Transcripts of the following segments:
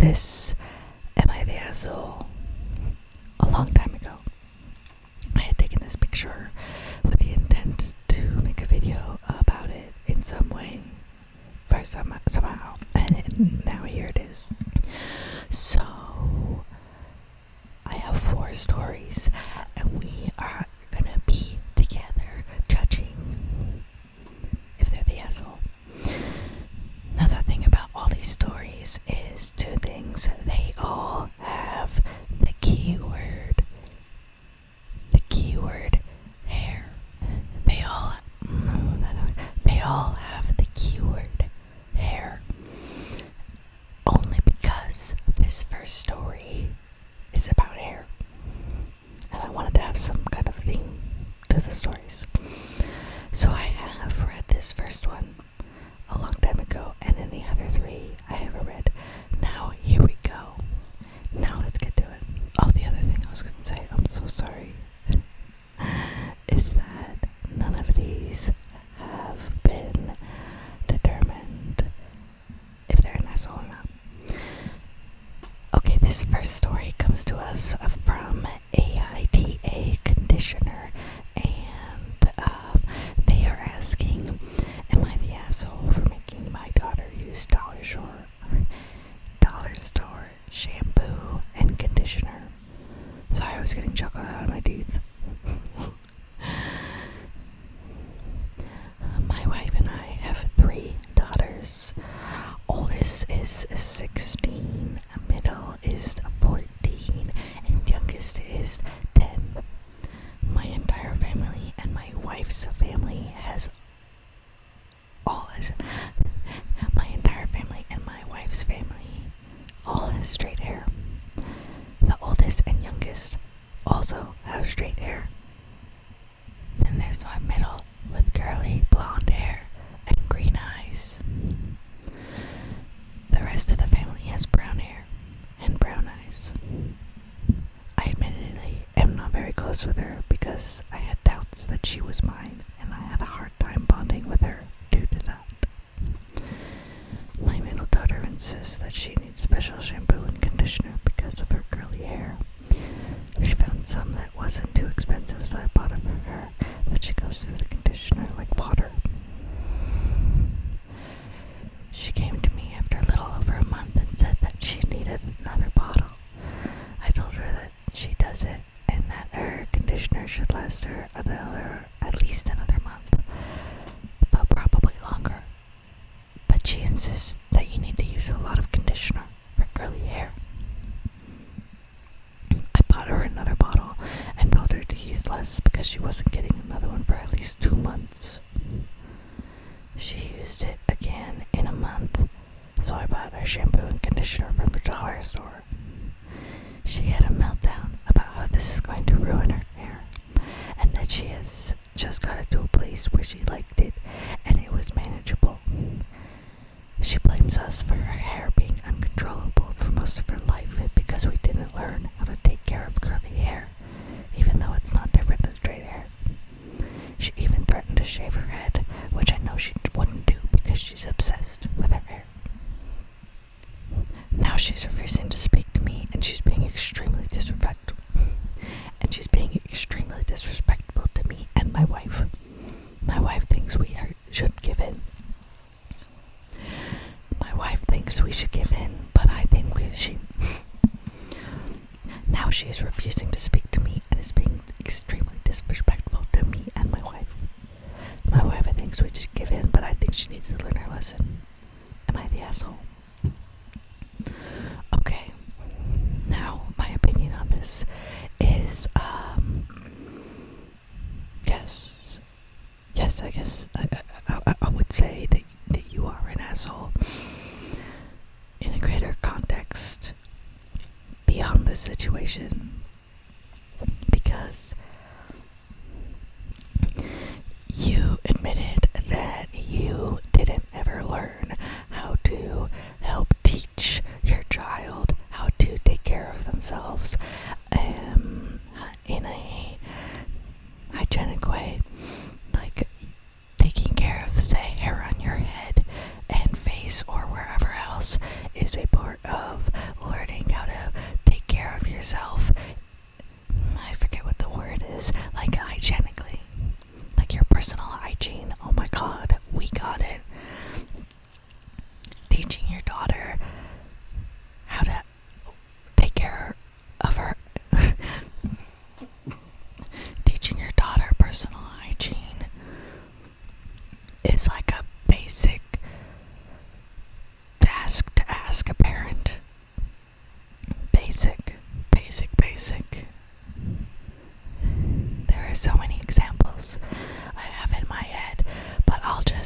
this Am I the Asshole? A long time ago, I had taken this picture with the intent to make a video about it in some way, or somehow, and now here it is. So, I have 4 stories, and we are gonna be together judging if they're the asshole. Another thing about all these stories is 2 things. They all have the keyword hair. They all have the keyword hair. Only because this first story is about hair, and I wanted to have some kind of theme to the stories. So I have read this first one a long time ago, and then the other 3 I haven't read. Now here we go. Now let's get to it. Oh, the other thing I was going to say, I'm so sorry, is that none of these have been determined if they're an asshole or not. Okay, this first story comes to us from AITA Conditioner, and they are asking, am I the asshole for making my daughter use dollar store shampoo and conditioner? Sorry, I was getting chocolate out of my teeth. My wife and I have 3 daughters. Oldest is 16, middle is 14, and youngest is 10. My entire family and my wife's family all has straight hair. The oldest and youngest also have straight hair. Then there's my middle with curly blonde hair and green eyes. The rest of the family has brown hair and brown eyes. I admittedly am not very close with her because I had doubts that she was mine, and I had a hard time bonding with her due to that. My middle daughter insists that she needs special shampoo and conditioner because of her curly hair. She found some that wasn't too expensive, so I bought it for her, but she goes through the conditioner like water. She came to me after a little over a month and said that she needed another bottle. I told her that she does it and that her conditioner should last her at least another month, but probably longer. But she insists that you need to use a lot of conditioner for curly hair. I bought her another bottle and told her to use less because she wasn't getting another one for at least 2 months. She used it again in a month, so I bought her shampoo and conditioner from the dollar store. She had a meltdown about how this is going to ruin her hair, and that she has just got it to a place where she liked it and it was manageable. She blames us for her hair being uncontrollable for most of her life because we didn't learn how to take care of curly hair, even though it's not different than straight hair. She even threatened to shave her head, which I know she wouldn't do because she's obsessed with her hair. Now she's refusing to speak to me, and she's being extremely disrespectful. To me and my wife. My wife thinks we should give in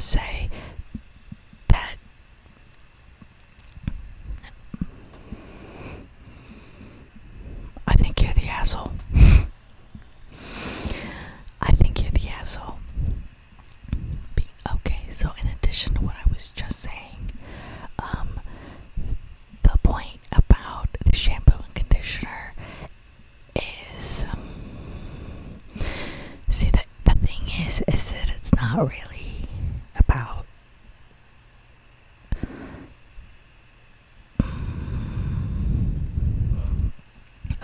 say that I think you're the asshole. I think you're the asshole. Okay, so in addition to what I was just saying, the point about the shampoo and conditioner is, see, the thing is that it's not really about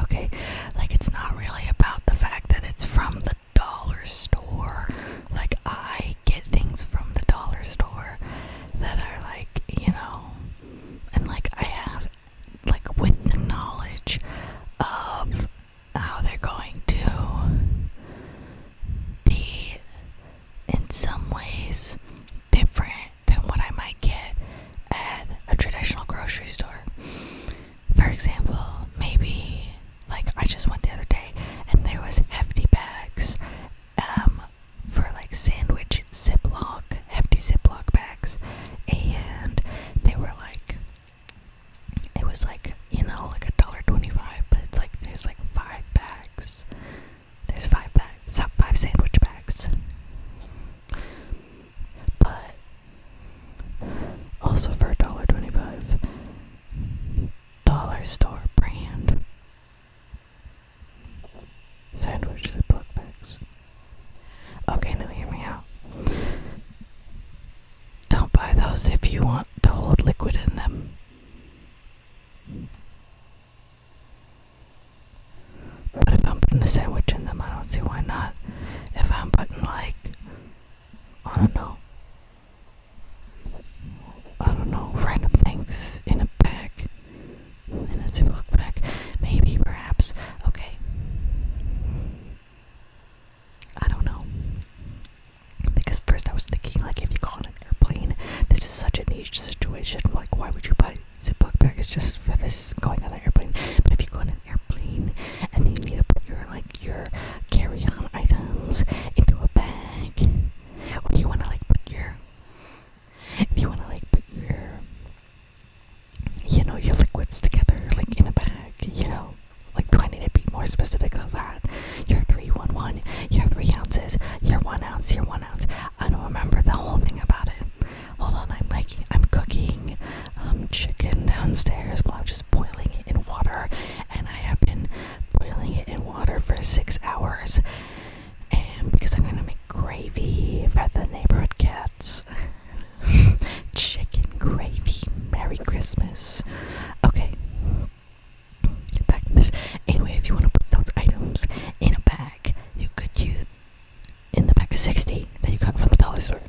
okay, like it's not really about the fact that it's from the dollar store. Like I get things from the dollar store that are like, and like I have, like with the knowledge of how they're going to be in some ways different than what I might get at a traditional grocery store. For example, maybe like I just went the other day and there was hefty bags for like sandwich hefty Ziploc bags, and they were like, it was like, like $1.25, but it's like there's like 5 bags. There's 5 bags, 5 sandwich bags. But also for $1.25, dollar store brand sandwich Ziploc bags. Okay, now hear me out. Don't buy those if you want to hold liquid in them. But if I'm putting a sandwich in them, I don't see why not. If I'm putting like, I don't know, random things in a bag, in a Ziploc bag, maybe, perhaps, okay. I don't know. Because first I was thinking, like, if you go on an airplane, this is such a niche situation. Like, why would you buy Ziploc bags just for this going on an airplane? But if you go on an airplane and then you need to put your carry-on items into a bag, or you want to like put your your liquids together like in a bag, like, do I need to be more specific than that? Your 311, your 3 ounces, your 1 ounce, your 1 ounce. I don't remember the whole thing about it. Hold on, I'm cooking chicken downstairs while I'm just boiling it in water, and I have been boiling it in water for 6 hours, and because I'm gonna make gravy for the neighborhood cats. Chicken gravy. Merry Christmas. Okay, back to this. Anyway, if you want to put those items in a bag, you could use in the pack of 60 that you got from the dollar store,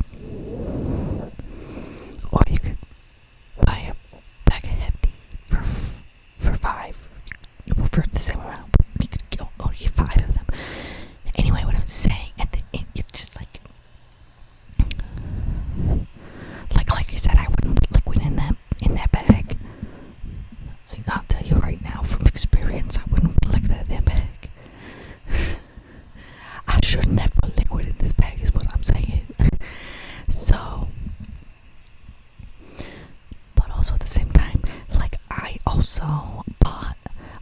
or you could buy a bag of hefty for 5, for the same amount. You could only get 5 of them. Anyway, what I'm saying at the end, you just like I said, I wouldn't put liquid in that bag. I'll tell you right now from experience, I wouldn't put liquid in that bag. I shouldn't have put liquid in this bag is what I'm saying. So, but also at the same time, like I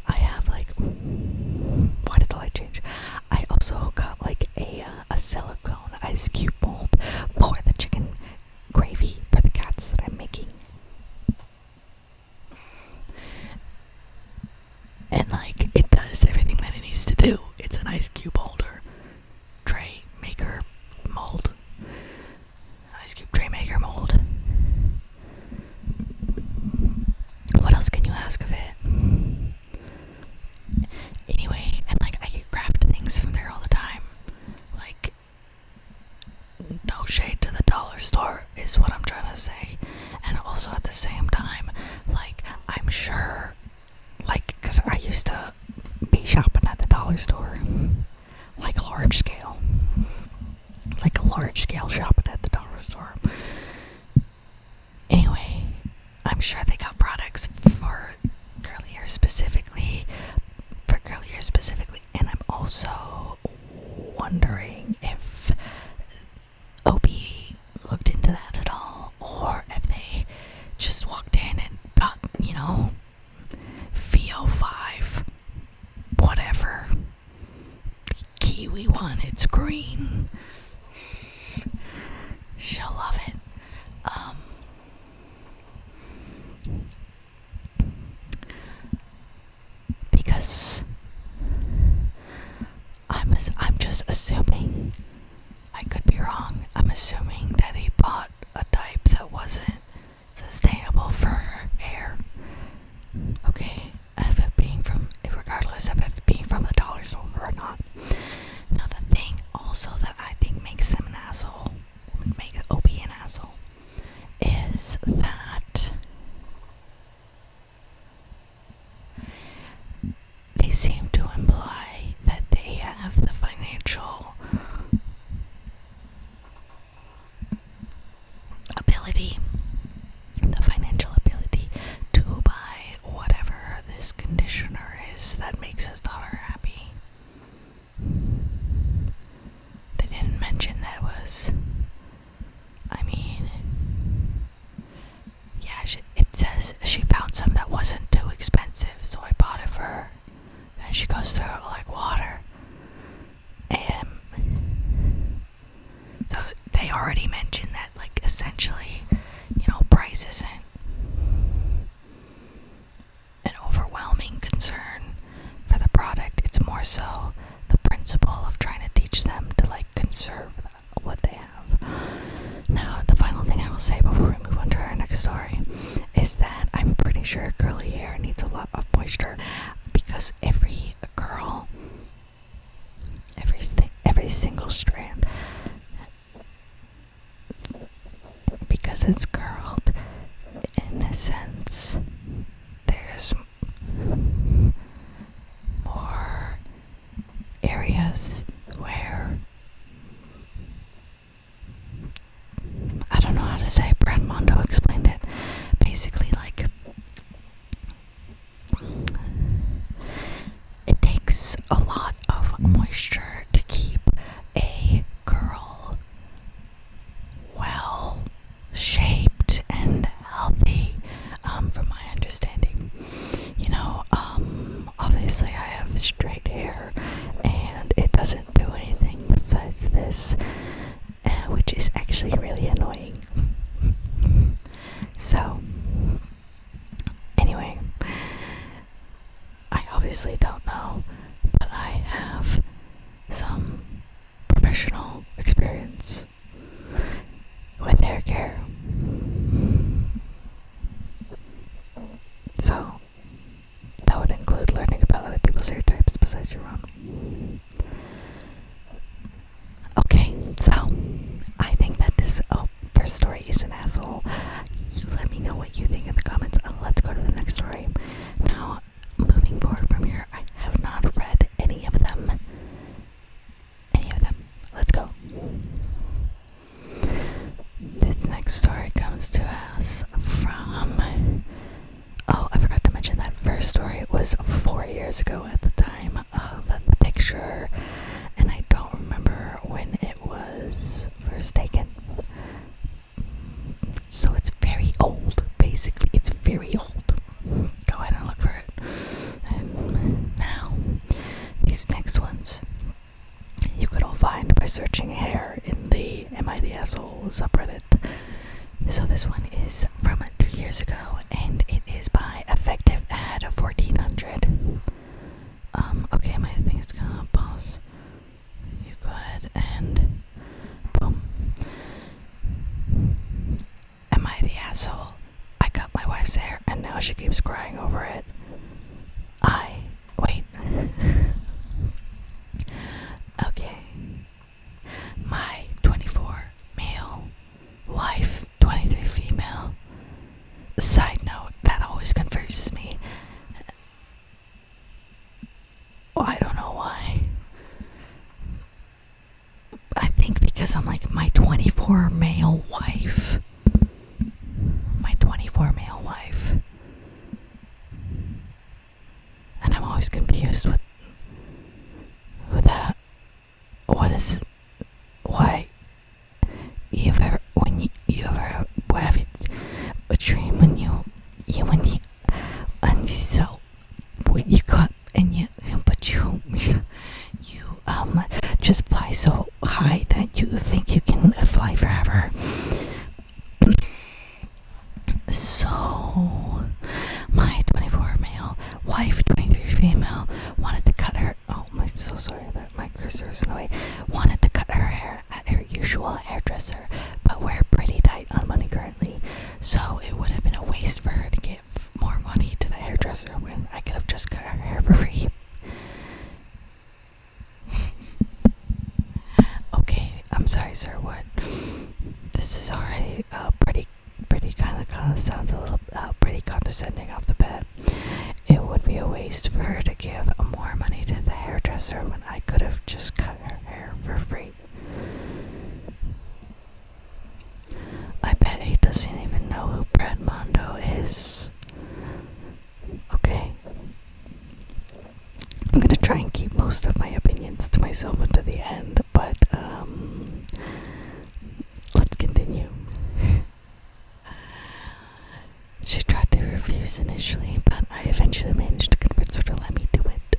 have like, why did the light change? I also got like a silicone ice cube mold for the chicken gravy for the cats that I'm making. And like, it does everything that it needs to do. It's an ice cube holder, tray maker mold. Ice cube tray maker mold. What else can you ask of it? Anyway, and like I get craft things from there all the time. Like, no shade to the dollar store is what I'm trying to say. And also at the same time, like, I'm sure, like, because I used to be shopping at the dollar store, like large scale shopping at the dollar store. Anyway, I'm sure they got products for curly hair specifically, and I'm also wondering if OB looked into that that they seem to imply that they have the financial ability to buy whatever this conditioner is that makes his daughter happy. They didn't mention that it was, it says she found some that wasn't too expensive, so I bought it for her. And she goes through it like water. And so they already mentioned that, like, essentially, price isn't an overwhelming concern for the product. It's more so the principle of trying to teach them to, like, conserve what they have. Now, the final thing I will say before we move on to our next story is that I'm pretty sure curly hair needs a lot of moisture, because every curl, every single strand, because it's curled, in a sense, there's more areas where, I don't know how to say, Brad Mondo explained it. Basically, like, it takes a lot of moisture to keep a curl well shaped and healthy, from my understanding. Obviously I have straight hair and it doesn't do anything besides this, which is actually really annoying. So, anyway, I obviously don't know, but I have some professional experience with hair care. So, that would include learning about other people's hair types besides your own. Okay, so I think that this first story is an asshole. You let me know what you think in the comments. Let's go to the next story. Now, moving forward from here, I have not read any of them. Let's go. This next story comes to us from... Oh, I forgot to mention that first story was 4 years ago at the time of the picture, and I don't remember when it was first taken. So it's very old, basically. It's very old. Go ahead and look for it. And now, these next ones, you could all find by searching hair in the Am I the Asshole subreddit. So this one is from 2 years ago, and it is by Effective Ad 1400. Okay, my thing is gonna pause. You go ahead and boom. Am I the asshole? I cut my wife's hair and now she keeps crying over it. Wait. Okay. My 24 male wife, 23 female. Side note, that always confuses me. Well, I don't know why. I think because I'm like, my 24 male wife. And I'm always confused with who that. What is it? Why? You ever have a dream when you and so you got and you just fly so high that you think you can fly forever. So my 24 male wife, 23 female, wanted to cut her. Oh, I'm so sorry that my cursor is in the way. Wanted to cut her hair at her usual hairdresser, but we're pretty tight on money currently, so it would have been a waste for her to give more money to the hairdresser when I could have just cut her hair for free. Okay, I'm sorry, sir. What? This is already pretty kind of sounds a little pretty condescending off the bat. It would be a waste for her to give more money to the hairdresser when I could have just cut her hair for free. I bet he doesn't even know who Brad Mondo is. Okay. I'm gonna try and keep most of my opinions to myself until the end, but let's continue. She tried to refuse initially, but I eventually managed to convince her to let me do it.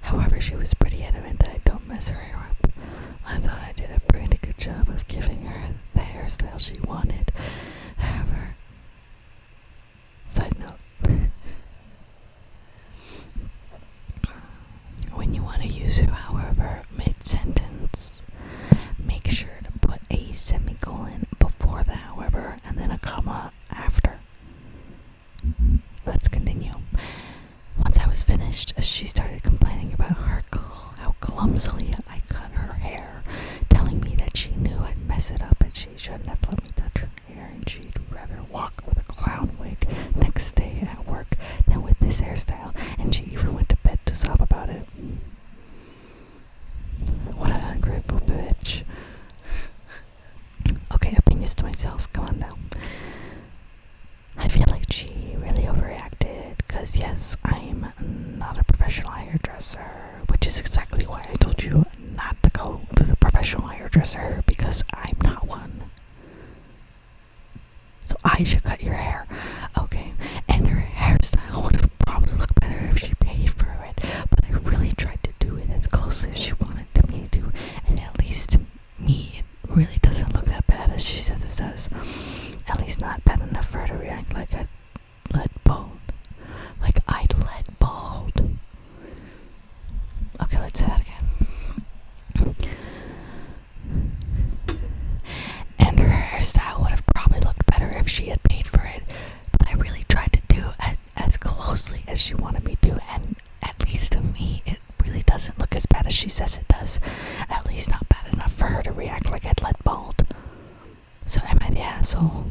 However, she was pretty adamant that I don't mess her hair up. I thought I did a pretty good job of giving her the hairstyle she wanted. However, side note, when you want to use however mid-sentence, make sure to put a semicolon before the however and then a comma after. Let's continue. Once I was finished, she started complaining about how clumsily I cut her hair, telling me that she knew I'd mess it up and she shouldn't have let me touch her hair and she'd rather walk with a clown wig next day at work than with this hairstyle, and she even went to bed to sob about it. What an ungrateful bitch. Okay, opinions to myself, come on now. I feel like she really overreacted, because yes, I'm not a professional hairdresser, which is exactly why I told you not to go to the professional hairdresser, because I'm not one. So I should cut your hair. Okay, and her hairstyle would have probably looked better if she paid for it, but I really tried to do it as close as she wanted me to, and at least to me, it really doesn't look that bad as she said this does. At least not bad enough for her to react like I'd let bald. Like I'd let bald. Okay, let's say that again. And her hairstyle would have probably looked better if she had paid for it, but I really tried to do it as closely as she wanted me to, and at least to me, it really doesn't look as bad as she says it does. At least not bad enough for her to react like I'd let bald. So am I the asshole?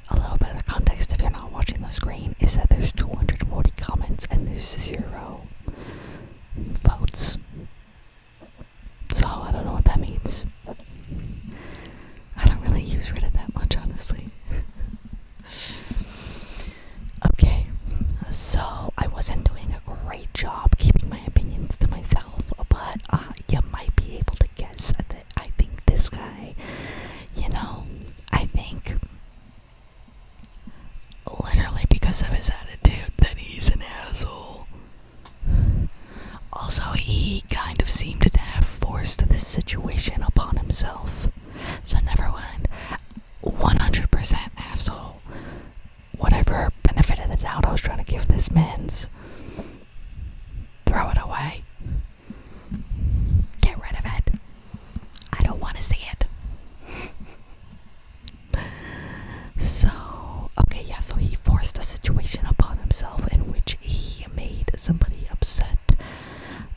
A little bit of context if you're not watching the screen is that there's 240 comments and there's 0 votes. So I don't know what that means. I don't really use Reddit that much, honestly. Okay, so I wasn't doing a great job keeping my opinions to myself, but you might be able to guess that I think this guy, I think literally because of his attitude that he's an asshole. Also, he kind of seemed to have forced this situation upon himself. So never mind, 100% asshole. Whatever benefit of the doubt I was trying to give this man's, throw it away. Get rid of it. I don't want to see it. So he forced a situation upon himself in which he made somebody upset,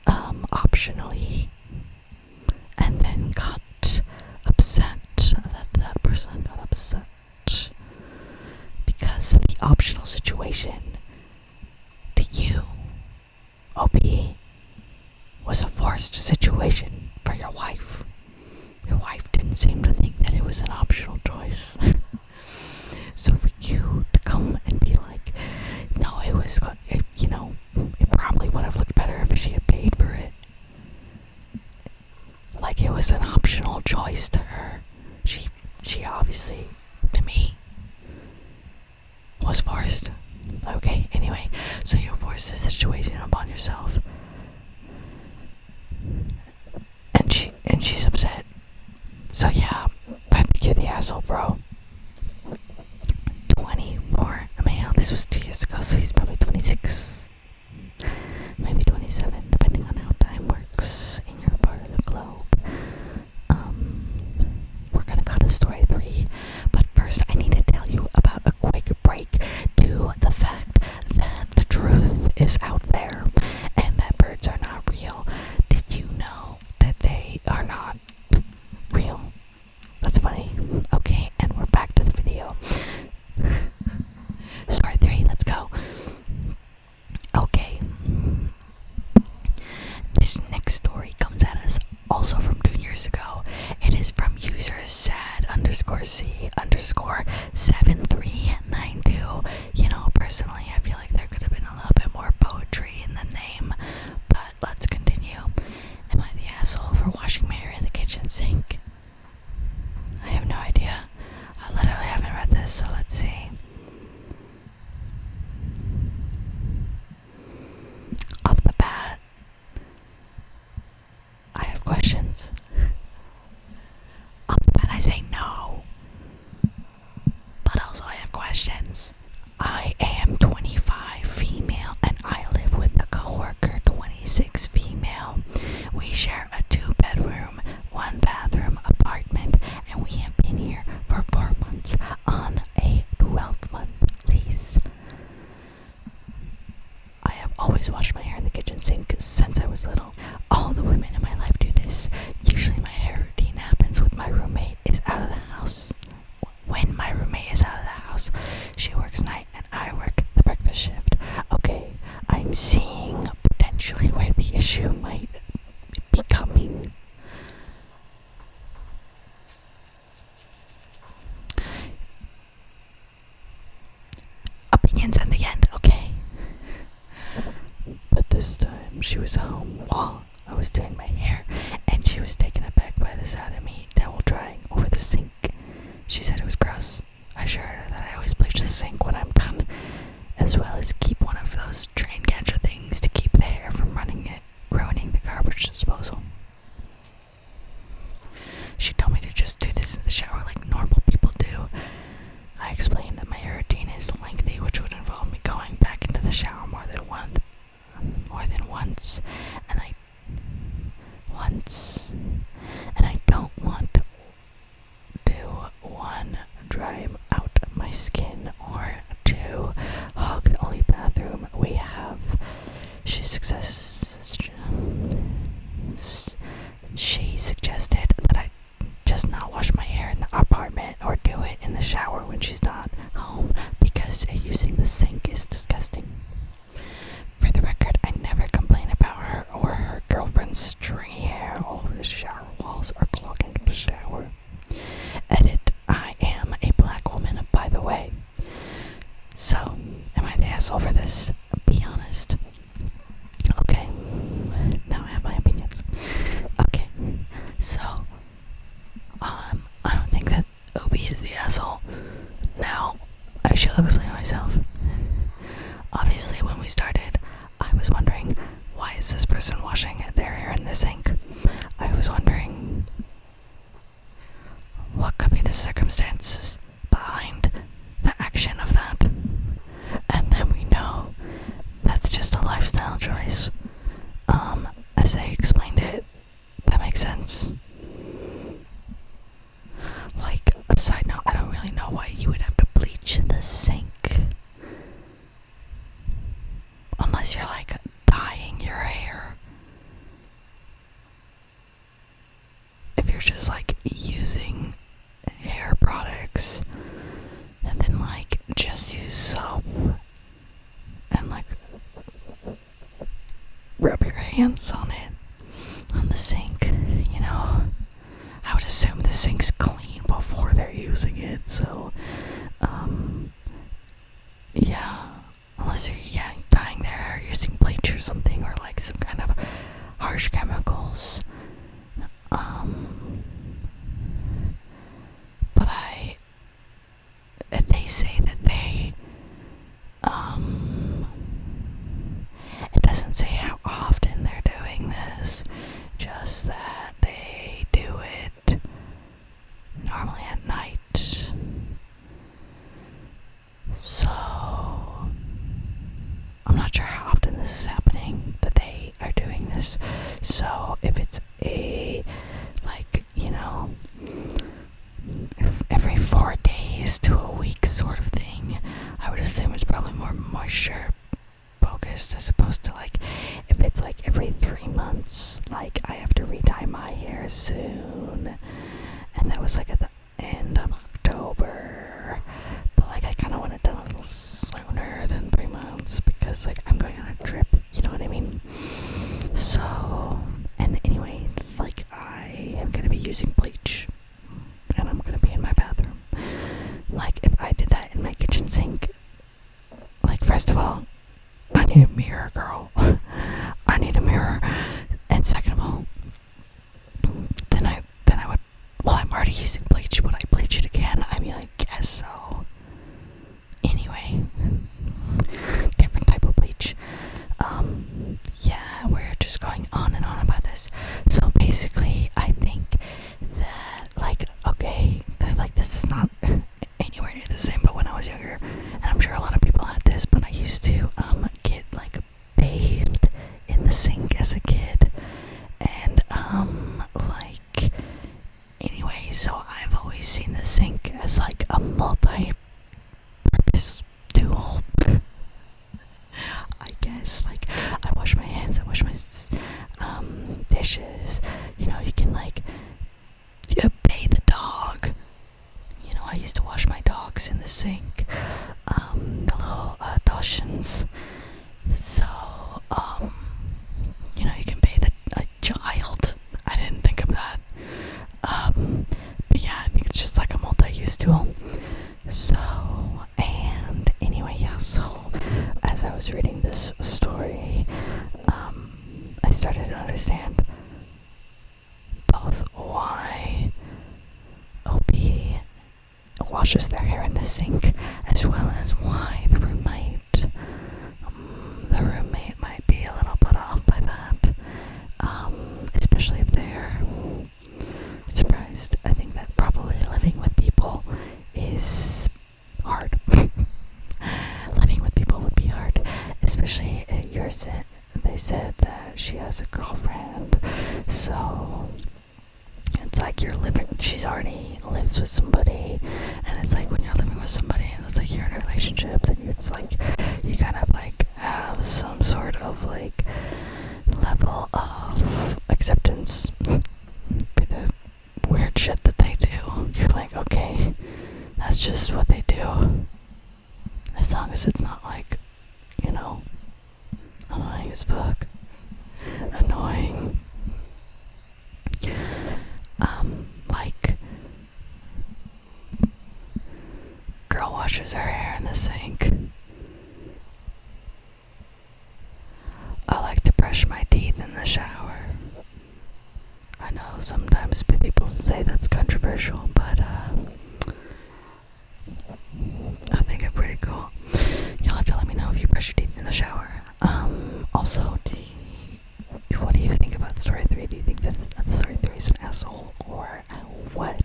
optionally, and then got upset that person got upset because the optional situation to you, OP, was a forced situation for your wife. Your wife didn't seem to think that it was an optional choice. So for you to come and be like, no, it was, it probably would have looked better if she had paid for it. Like it was an optional choice to her. She obviously, to me, was forced. Okay, anyway, so you forced the situation upon yourself. And she's upset. So yeah, I think you're the asshole, bro. 24. This was 2 years ago, so he's probably 26. Maybe 27, depending on how time works in your part of the globe. We're gonna go to story 3, but first I need to tell you about a quick break to the fact that the truth is out there and that birds are not real. Did you know that they are not real? That's funny. Okay, and we're underscore C underscore 7392. You know, personally, I feel like there could have been a little bit more poetry in the name, but let's continue. Am I the asshole for washing my hair in the kitchen sink? I have no idea. I literally haven't read this, so let's see. Off the bat, I have questions. Off the bat, I say no. But also, I have questions. I am 25 female and I live with a coworker 26 female. We share a 2-bedroom, 1-bathroom apartment and we have been here for 4 months on a 12-month lease. I have always washed my hair in the kitchen sink since I was little. All the women in my life do this. Usually my hair routine happens when my roommate is out of the house. She works night and I work the breakfast shift. Okay, I'm seeing potentially where the issue might be coming. Opinions in the end, okay? But this time she was home while I was doing my hair and she was taken aback by the sight of me towel drying over the sink. She said it was gross. I assured her that I always bleach the sink when I'm done, as well as keep one of those drain catcher things to keep the hair from ruining the garbage disposal. She told me to just do this in the shower like normal people do. I explained that my hair routine is lengthy, which would involve me going back into the shower more than once, and I don't want to do one, dry out my skin, or 2, hog the only bathroom we have. She suggested that I just not wash my hair in the apartment or do it in the shower when she's not home because using the sink is disgusting. For the record, I never complain about her or her girlfriend's stringy hair all over the shower walls or clogging the shower. Edit, I am a black woman, by the way. So, am I the asshole for this? Be honest. Okay, now I have my opinions. Okay, so, I don't think that Obi is the asshole. Now, I should have explained myself. Obviously, when we started, I was wondering, why is this person washing their hair in the sink? I was wondering, what could be the circumstances behind the action of that? And then we know that's just a lifestyle choice. As I explained it, that makes sense. Like, a side note, I don't really know why you would have to bleach the sink. Unless you're like dyeing your hair. If you're just like using hair products and then like just use soap and like rub your hands on it, on the sink, you know, I would assume the sink's clean before they're using it, so yeah, unless you're dyeing their hair using bleach or something, or like some kind of harsh chemicals. But they say that it doesn't say how often they're doing this, just that they do it normally at night. So, I'm not sure how often this is happening, that they are doing this. So, if it's every 4 days to a week sort of thing, I would assume it's probably more moisture focused as opposed to like, if it's like every 3 months, like I have to re-dye my hair soon, and that was like at the end of October, but like I kind of want it done a little sooner than 3 months because like I'm going on a trip, you know what I mean? So, and anyway, like I am gonna be using bleach and I'm gonna be in my bathroom I used to wash my dogs in the sink, the little Dachshunds. So, you can pay a child. I didn't think of that. But yeah, I think it's just like a multi-use tool. So, and anyway, yeah, so as I was reading this story, I started to understand both why OP washes their hair in the sink, as well as why the roommate might be a little put off by that, especially if they're surprised. I think that probably living with people is hard. Living with people would be hard, especially at yours. They said that she has a girlfriend, so it's like she's already lives with somebody, and it's like when you're living with somebody and it's like you're in a relationship, then it's like you kind of like have some sort of like level of acceptance for the weird shit that they do. You're like, okay, that's just what they do, as long as it's not like, annoying as fuck. Annoying. Like, girl washes her hair in the sink. I like to brush my teeth in the shower. I know sometimes people say that's controversial, but I think it's pretty cool. You'll have to let me know if you brush your teeth in the shower. Also, what do you think about story 3? Do you think that story 3 is an asshole, or what?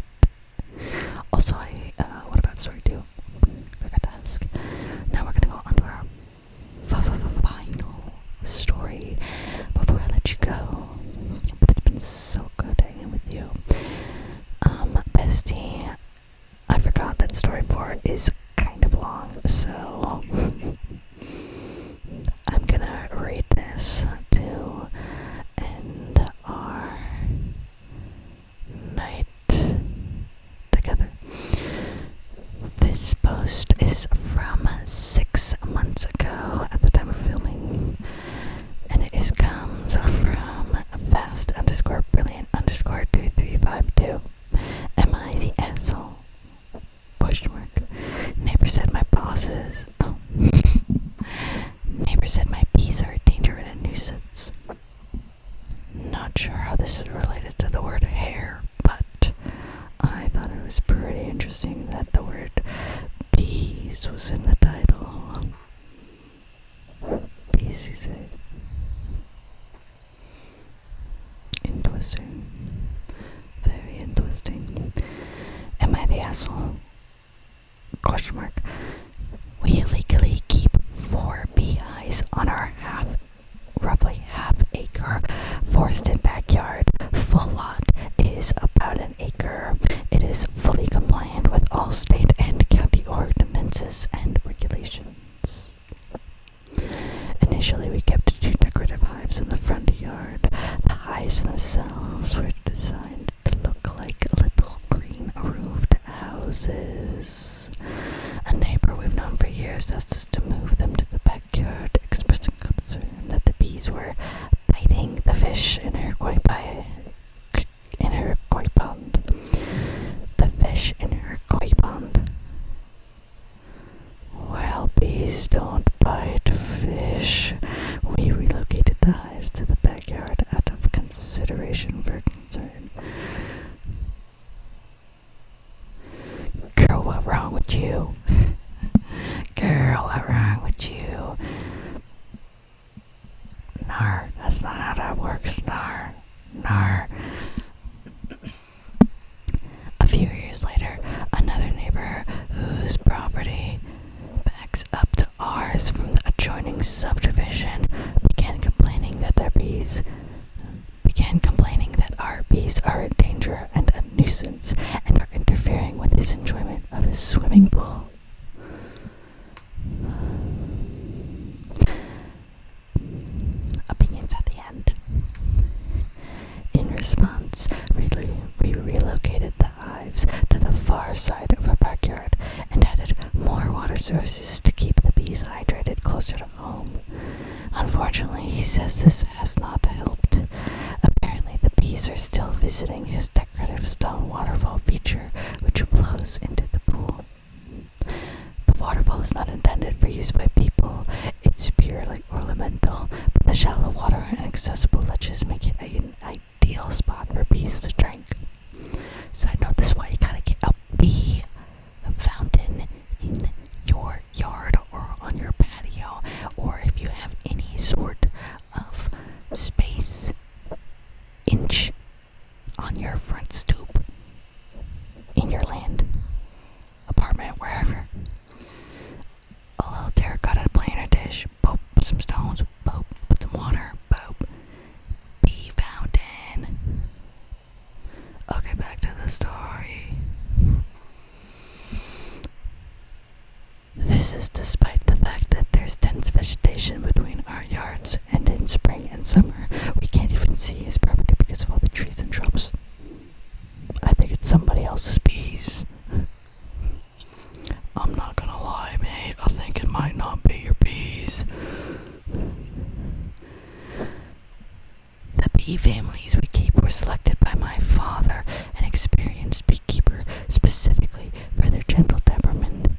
Also, what about story 2? Forgot to ask. Now we're gonna go on to our final story before I let you go. But it's been so good hanging with you. Bestie, I forgot that story 4 is kind of long, so I'm gonna read this to end our night together. This post is from 6 months ago at the time of filming, and it comes from fast_brilliant_2352. Am I the asshole? Question mark. Neighbor said my bosses. Oh. Neighbor said my bees are a danger and a nuisance. Not sure how this is related to the word hair, but I thought it was pretty interesting that the word bees was in the title. Bees, you say? Interesting. Very interesting. Am I the asshole? Question mark. We illegally keep 4 beehives on our roughly half-acre forested backyard. Full lot is about an acre. It is fully compliant with all state and county ordinances and regulations. Initially, we kept 2 decorative hives in the front yard. The hives themselves were designed to look like little green-roofed houses. A neighbor we've known for years asked us to move them to the backyard, expressing concern that the bees were biting the fish in her koi pond. The fish in her koi pond. Well, bees don't bite fish. We relocated the hives to the backyard out of consideration for concern. Girl, what's wrong with you? Girl, what's wrong with you? Nar, that's not how that works. Nar. A few years later, another neighbor whose property backs up to ours from the adjoining subdivision began complaining that our bees are a danger and a nuisance and are interfering with his enjoyment of his swimming pool. Opinions at the end. In response, we relocated the hives to the far side of our backyard and added more water sources to keep the bees hydrated closer to home. Unfortunately, he says this has not helped. Apparently, the bees are still visiting his decorative stone waterfall feature, which flows into the pool. The waterfall is not intended for use by people. It's purely ornamental, but the shallow water and accessible ledges make it an ideal spot for bees to drink. Side note, this is why you gotta get a bee fountain in your yard or on your patio, or if you have any sort of space inch on your front stoop in your land, apartment, wherever. A little terracotta planter dish, boop, put some stones, boop, put some water, boop, bee fountain. Okay, back to the story. This is despite the fact that there's dense vegetation between our yards, and in spring and summer, we can't even see his property because of all the trees and shrubs. I think it's somebody else's bees. I'm not gonna lie, mate. I think it might not be your bees. The bee families we keep were selected by my father, an experienced beekeeper, specifically for their gentle temperament.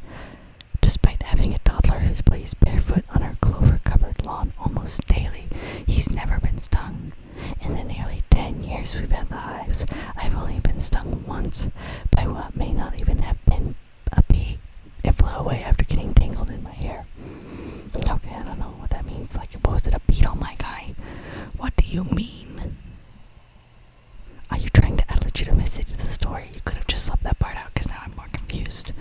Despite having a toddler who plays barefoot on our clover-covered lawn almost daily, he's never been stung. In the nearly 10 years we've had the hives, I've only been stung once by what may not even have been a bee. It flew away after getting tangled in my hair. Okay, I don't know what that means. Like, was it a beetle, my guy? What do you mean? Are you trying to add legitimacy to the story? You could have just left that part out, because now I'm more confused.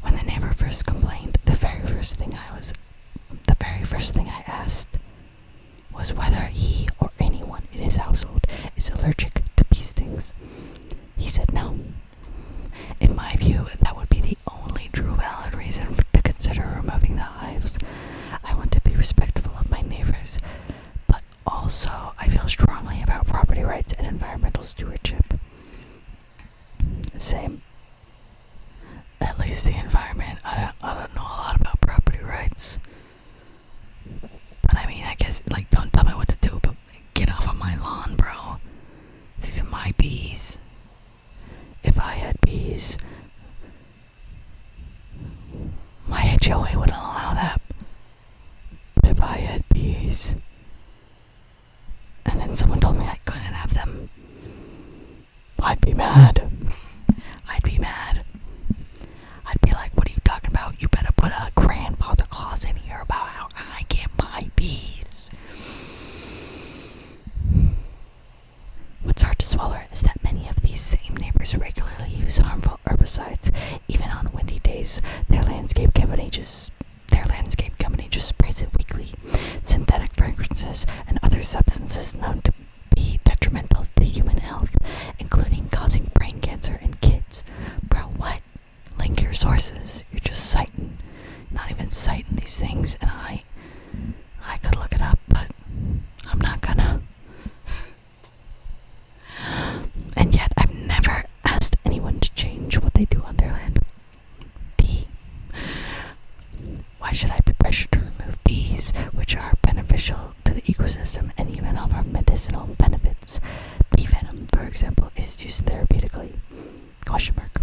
When the neighbor first complained, the very first thing I asked was whether he or anyone in his household is allergic to bee stings. He said no. In my view, that would be the only true valid reason to consider removing the hives. I want to be respectful of my neighbors, but also I feel strongly about property rights and environmental stewardship. Same. At least the environment. I don't know a lot about property rights. But I mean, I guess, like, don't tell me what to do, but get off of my lawn, bro. These are my bees. If I had bees, my HOA wouldn't allow that. But if I had bees, and then someone told me I couldn't have them, I'd be mad. I'd be mad. I'd be like, what are you talking about? You better put a grandfather clause in here about how I get my bees. What's hard to swallow is that many of these same neighbors regularly use harmful herbicides. Even on windy days, their landscape company just sprays it weekly. Synthetic fragrances and other substances known to be detrimental to human health, including causing brain cancer in kids. Bro, what? Link your sources. You're just not even citing these things, and I could look it up, but I'm not gonna. And yet, I've never asked anyone to change what they do on their land. D. Why should I be pressured to remove bees, which are beneficial to the ecosystem and even offer medicinal benefits? Bee venom, for example, is used therapeutically. Question mark.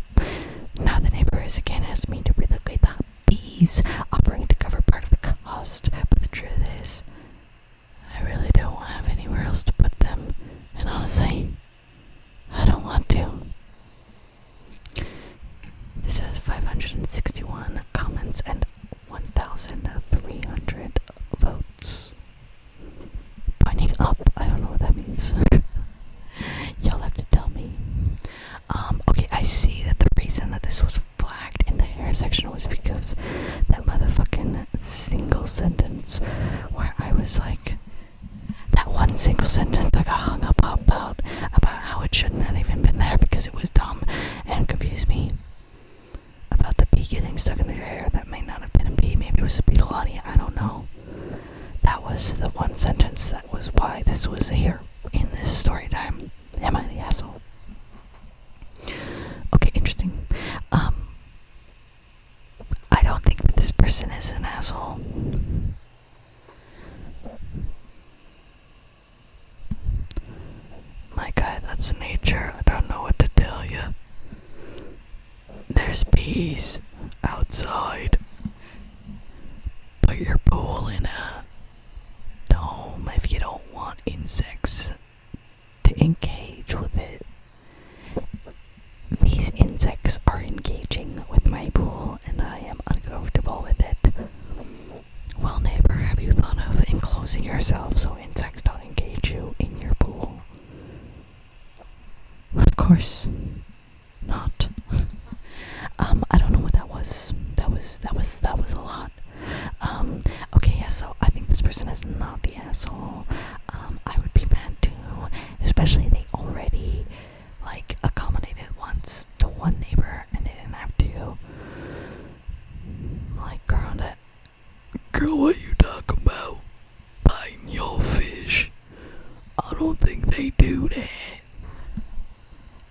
Now the neighbor has again asked me to relocate the bees, offering to cover part of the cost. But the truth is, I really don't have anywhere else to put them. And honestly, I don't want to. This has 561 comments and 1,300 votes. Pointing up, I don't know what that means. You'll have to tell me. Okay, I see that the reason that this was flagged in the hair section was because that motherfucking single sentence where I was like, that one single sentence I got hung up about how it shouldn't have even been there because it was dumb and confused me about the bee getting stuck in their hair. That may not have been a bee, maybe it was a beetlelania, I don't know. That was the one sentence that was why this was here in this story time. Am I the asshole? Okay, interesting. days outside. Put your pool in a dome if you don't want insects to engage with it. These insects are engaging with my pool and I am uncomfortable with it. Well, neighbor, have you thought of enclosing yourself so insects don't engage you in your pool? Of course not. I don't know what that was. That was a lot. Okay, yeah, so I think this person is not the asshole. I would be mad too, especially they already, like, accommodated once to one neighbor and they didn't have to. Like, girl, what you talking about? Biting your fish? I don't think they do that.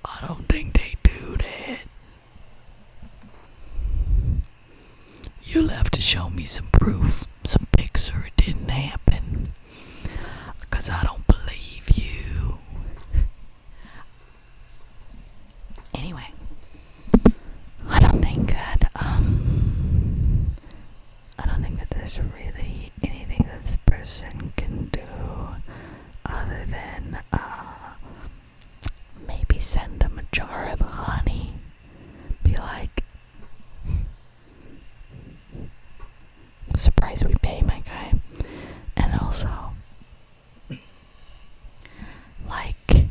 I don't think they do that. You'll have to show me some proof, some pics, or it didn't happen. 'Cause I don't believe you. Anyway, I don't think that there's really anything that this person can do other than maybe send them a jar of honey. Be like, surprise we pay, my guy. And also, like,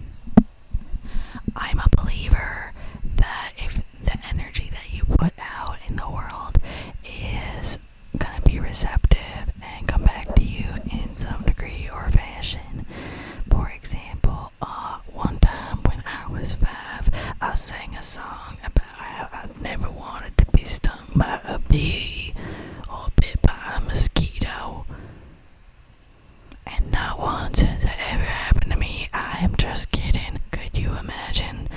I'm a believer that if the energy that you put out in the world is gonna be receptive and come back to you in some degree or fashion. For example, one time when I was 5, I sang a song about how I never wanted to be stung by a bee or bit by a mosquito. And not once has it ever happened to me. I am just kidding. Could you imagine?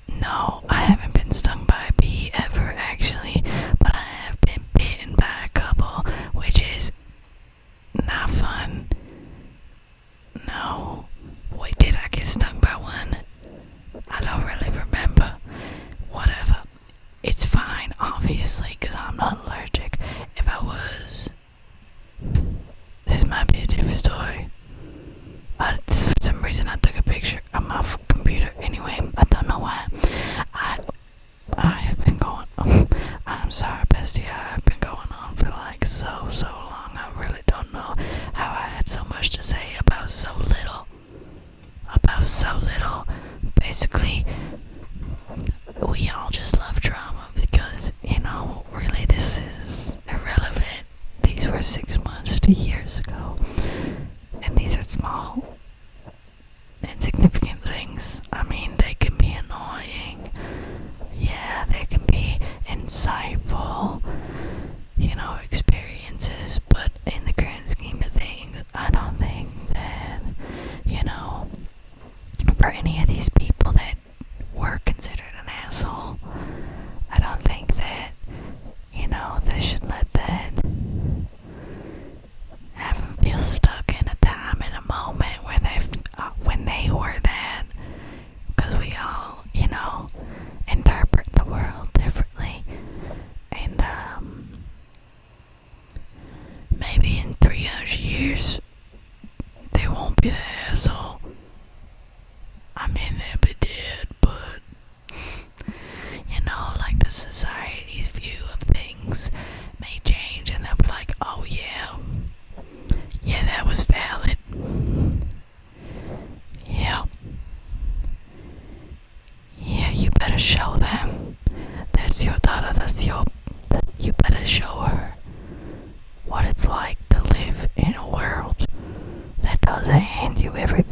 No, I haven't been stung by a bee ever, actually, but I have been bitten by a couple, which is not fun. No. Wait, did I get stung by one? I don't really remember. Whatever. It's fine, obviously, because I'm not allergic. If I was, this might be a different story. But for some reason I took a picture on my computer. Anyway, I don't know why. I have been going on. I'm sorry, bestie. I have been going on for like so long. I really don't know how I had so much to say about so little. Basically, we all just love drama because, really this is irrelevant. These were 6 months to years ago. And these are small, insignificant things. I mean, they can be annoying. Yeah, they can be insightful, experiences. But in the grand scheme of things, I don't think that, for any of these people that were considered an asshole, I don't think that, they should let that have them feel stuck in a time, in a moment when they were that, because we all, interpret the world differently, and maybe in 300 years they won't be the asshole. I mean, they'll be dead, but like the society's view of things may change, and they'll be like, oh yeah, that was valid. Yeah, you better show them. That's your daughter, you better show her what it's like to live in a world that doesn't hand you everything